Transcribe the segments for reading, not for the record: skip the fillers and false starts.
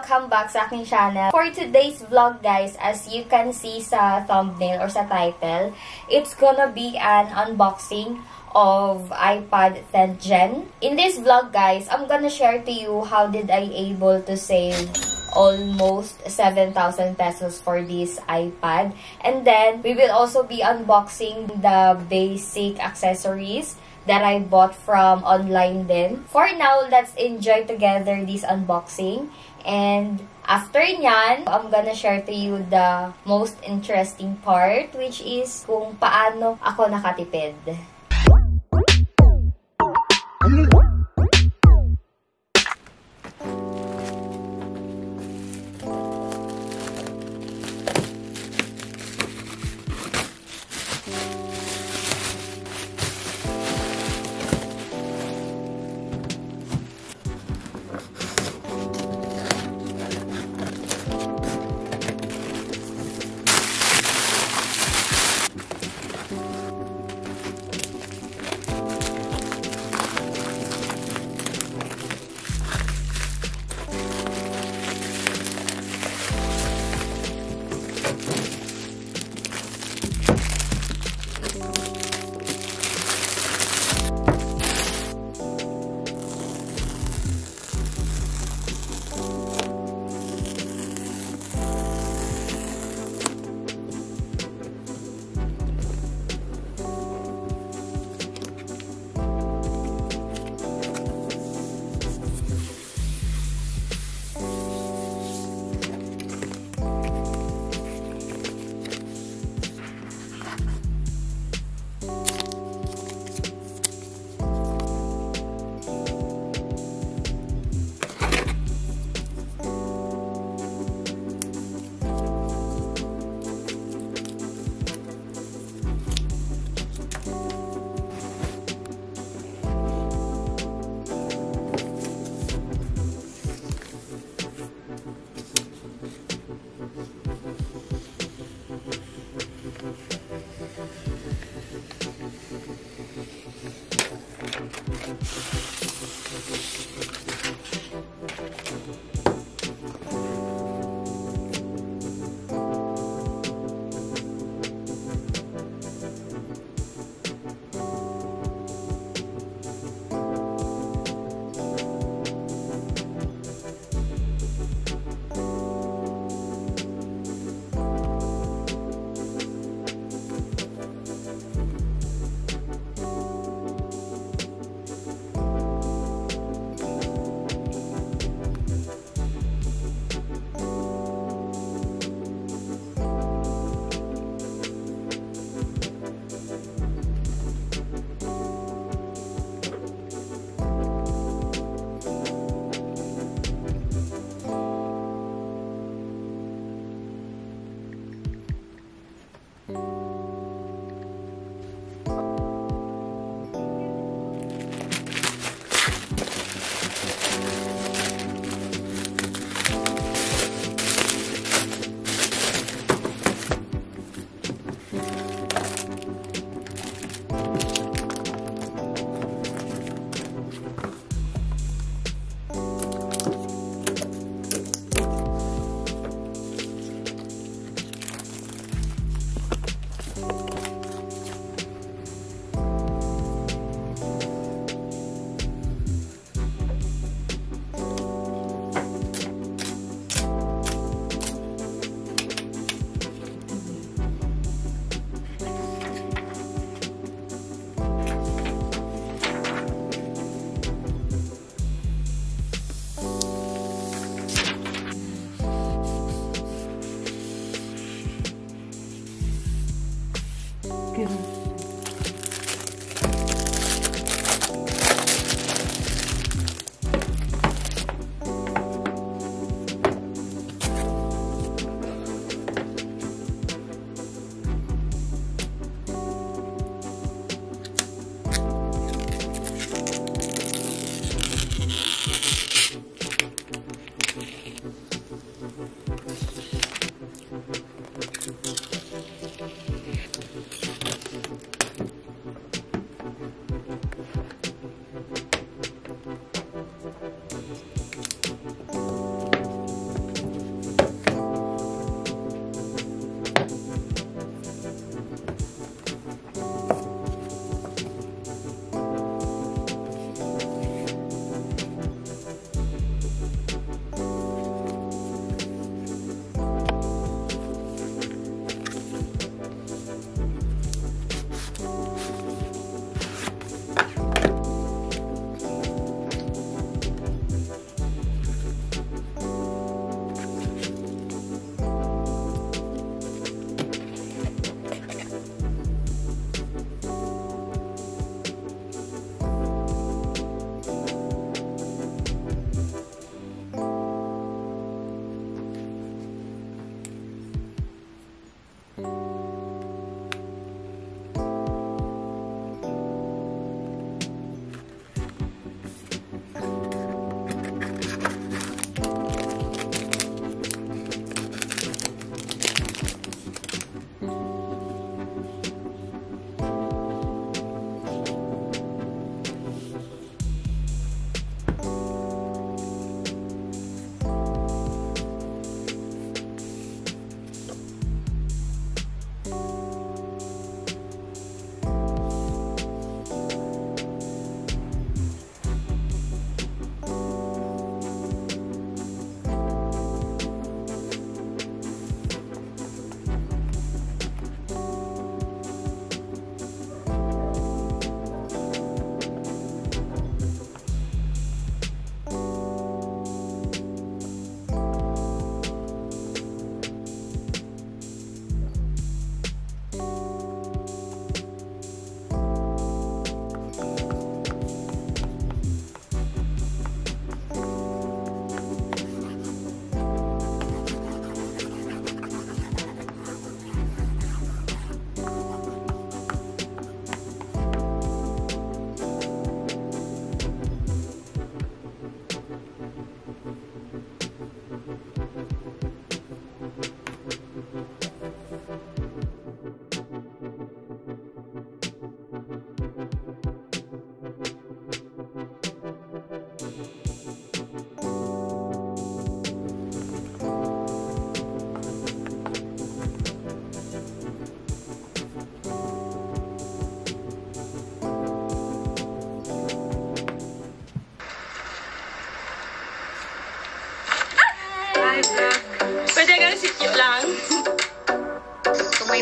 welcome back sa aking channel. For today's vlog guys, as you can see sa thumbnail or sa title, it's gonna be an unboxing of iPad 10th Gen. In this vlog guys, I'm gonna share to you how did I able to save almost 7,000 pesos for this iPad. And then, we will also be unboxing the basic accessories that I bought from online din. For now, let's enjoy together this unboxing. And after nyan, I'm gonna share to you the most interesting part, which is kung paano ako nakatipid.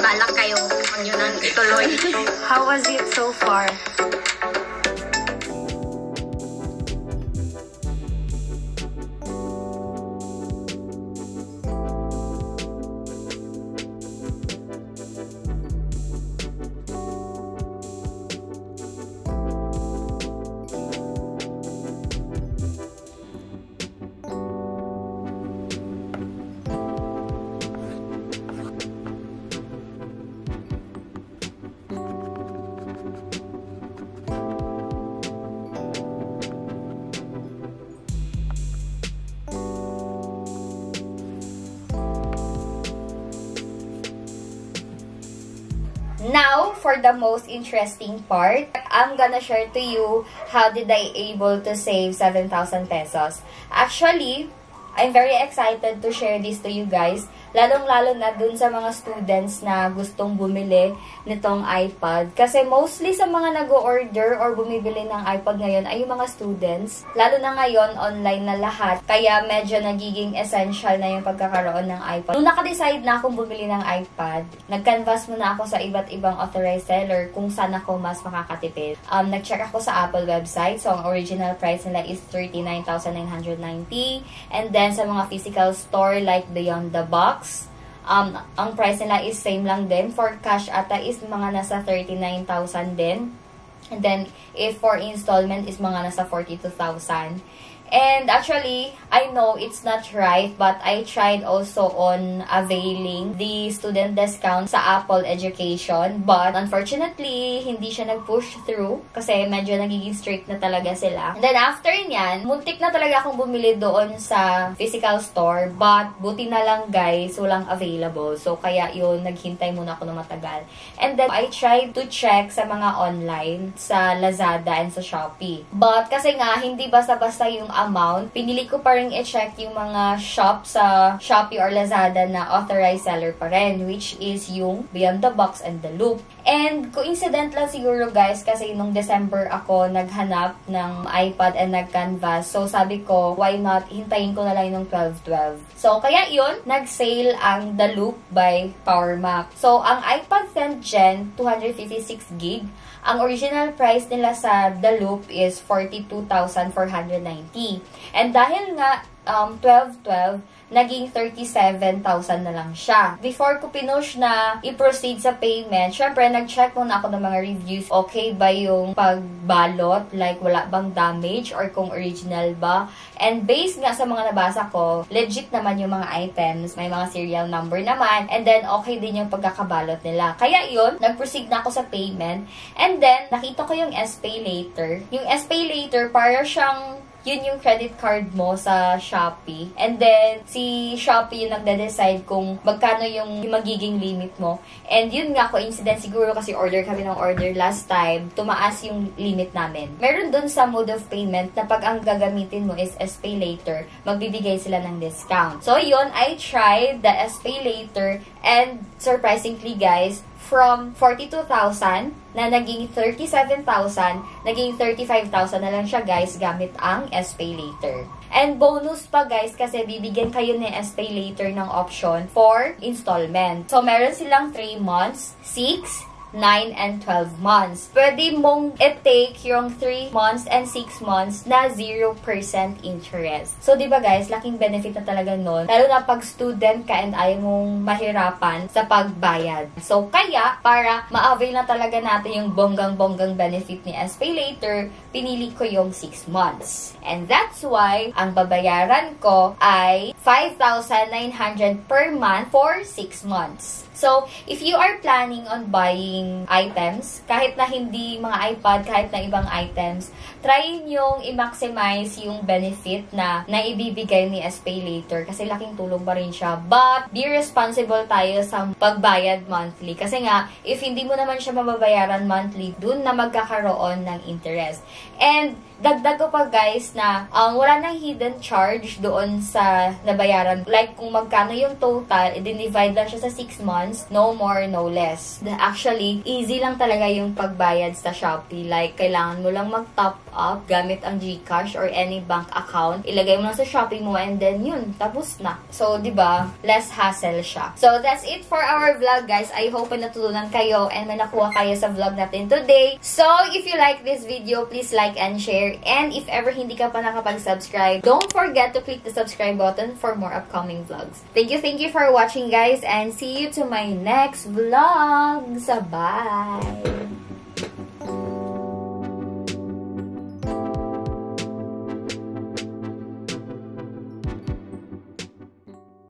balak kayong yun ang ituloy. How was it so far? Now, for the most interesting part, I'm gonna share to you how did I able to save 7,000 pesos. Actually, I'm very excited to share this to you guys, lalong-lalo na dun sa mga students na gustong bumili nitong iPad. Kasi mostly sa mga nag-order or bumibili ng iPad ngayon ay yung mga students. Lalo na ngayon, online na lahat. Kaya medyo nagiging essential na yung pagkakaroon ng iPad. Nung naka-decide na akong bumili ng iPad, nag-canvas muna ako sa iba't ibang authorized seller kung saan ako mas makakatipid. Nag-check ako sa Apple website. So, ang original price nila is 39,990. And then, sa mga physical store like Beyond the Box, ang price nila is same lang din. For cash ata is mga nasa 39,000 din. And then, if for installment is mga nasa 42,000. And actually, I know it's not right, but I tried also on availing the student discount sa Apple Education. But unfortunately, hindi siya nag-push through kasi medyo nagiging strict na talaga sila. And then after nyan, muntik na talaga akong bumili doon sa physical store. But buti na lang guys, walang available. So kaya yun, naghintay muna ako ng matagal. And then I tried to check sa mga online, sa Lazada and sa Shopee. But kasi nga, hindi basta-basta yung amount, pinili ko pa rin i-check yung mga shop sa Shopee or Lazada na authorized seller pa rin, which is yung Beyond the Box and The Loop. And coincident lang siguro guys, kasi nung December ako naghanap ng iPad and nag-canvas. So sabi ko, why not, hintayin ko na lang yung 12/12. So kaya yun, nag-sale ang The Loop by PowerMac. So ang iPad 10th Gen 256GB, ang original price nila sa The Loop is 42,490. And dahil nga 12/12, naging 37,000 na lang siya. Before ko pinush na i-proceed sa payment, syempre nag-check muna ako ng mga reviews. Okay ba yung pagbalot? Like wala bang damage or kung original ba? And based nga sa mga nabasa ko, legit naman yung mga items. May mga serial number naman. And then okay din yung pagkakabalot nila. Kaya yun, nag-proceed na ako sa payment. And then, nakita ko yung SPay later. Yung SPay later, para siyang yun yung credit card mo sa Shopee. And then, si Shopee yung nagde-decide kung magkano yung magiging limit mo. And yun nga, coincidence siguro kasi order kami ng order last time, tumaas yung limit namin. Meron dun sa mode of payment na pag ang gagamitin mo is SPay later, magbibigay sila ng discount. So yun, I tried the SPay later and surprisingly guys, from 42,000 na naging 37,000, naging 35,000 na lang siya guys gamit ang SPay later. And bonus pa guys kasi bibigyan kayo ni SPay later ng option for installment. So meron silang 3 months, 6, 9, and 12 months. Pwede mong i-take yung 3 months and 6 months na 0% interest. So, di ba guys, laking benefit na talaga nun. Lalo na pag student ka and ayaw mong mahirapan sa pagbayad. So, kaya, para ma-avail na talaga natin yung bonggang-bonggang benefit ni SPay later, pinili ko yung 6 months. And that's why, ang babayaran ko ay 5,900 per month for 6 months. So, if you are planning on buying items, kahit na hindi mga iPad, kahit na ibang items, try nyong i-maximize yung benefit na naibibigay ni SPay later kasi laking tulong pa rin siya. But, be responsible tayo sa pagbayad monthly. Kasi nga, if hindi mo naman siya mababayaran monthly, dun na magkakaroon ng interest. And, dagdag ko pa guys na wala nang hidden charge doon sa nabayaran. Like, kung magkano yung total, i-divide lang siya sa 6 months, transactions, no more, no less. Actually, easy lang talaga yung pagbayad sa Shopee. Like, kailangan mo lang mag-top up gamit ang GCash or any bank account. Ilagay mo lang sa Shopee mo and then yun, tapos na. So, di ba, less hassle siya. So, that's it for our vlog, guys. I hope na natutunan kayo and may nakuha kayo sa vlog natin today. So, if you like this video, please like and share. And if ever hindi ka pa nakapag-subscribe, don't forget to click the subscribe button for more upcoming vlogs. Thank you for watching, guys, and see you to my next vlog. Bye!